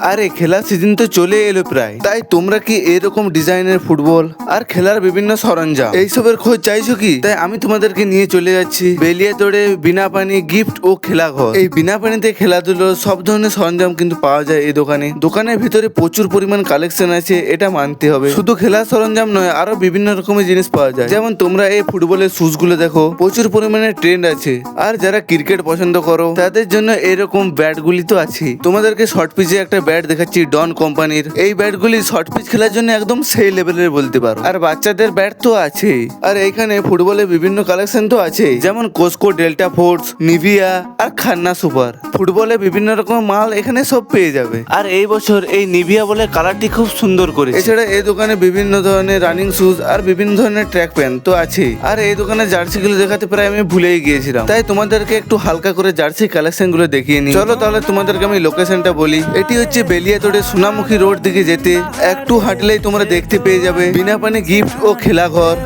আরে খেলার সিজন তো চলে এলো প্রায়, তাই তোমরা কি এরকম ডিজাইনের ফুটবল আর খেলার বিভিন্ন সরঞ্জাম এইসবের খোঁজ চাইছো কি? তাই আমি তোমাদেরকে নিয়ে চলে যাচ্ছি বেলিয়াতোড়ে বিনা পানি গিফট ও খেলাঘর। এই বিনা পানিতে খেলাধুলো সব ধরনের সরঞ্জাম কিন্তু পাওয়া যায় এই দোকানে। দোকানের ভিতরে প্রচুর পরিমাণ কালেকশন আছে, এটা মানতে হবে। শুধু খেলার সরঞ্জাম নয়, আরো বিভিন্ন রকমের জিনিস পাওয়া যায়। যেমন তোমরা এই ফুটবলের শুজ গুলো দেখো, প্রচুর পরিমাণে ট্রেন্ড আছে। আর যারা ক্রিকেট পছন্দ করো তাদের জন্য এরকম ব্যাট গুলি তো আছে। তোমাদেরকে শর্ট পিচে একটা ব্যাট দেখাচ্ছি ডন কোম্পানির। এই ব্যাট গুলি শর্ট পিচ খেলার জন্য একদম সেই লেভেলের বলতে পারো। আর বাচ্চাদের ব্যাট তো আছে। আর এইখানে ফুটবলের বিভিন্ন কালেকশন তো আছে, যেমন কোস্কো, ডেল্টা ফোর্স, নিভিয়া আর খান্না সুপার। ফুটবলে বিভিন্ন রকম মাল এখানে সব পেয়ে যাবে। আর এই বছর এই নিভিয়া বলে কালারটি খুব সুন্দর করে। এছাড়া এই দোকানে বিভিন্ন ধরনের রানিং শুজ আর বিভিন্ন ধরনের ট্র্যাক প্যান্ট তো আছে। আর এই দোকানে জার্সি গুলো দেখাতে প্রায় আমি ভুলেই গিয়েছিলাম, তাই তোমাদেরকে একটু হালকা করে জার্সি কালেকশন গুলো দেখিয়ে নিই। চলো তাহলে তোমাদেরকে আমি লোকেশনটা বলি। এটি হচ্ছে বেলিয়াতোড়ে সোনামুখী রোড দিকে যেতে একটু হাঁটলেই তোমরা দেখতে পেয়ে যাবে বিনা পানি গিফট ও খেলাঘর।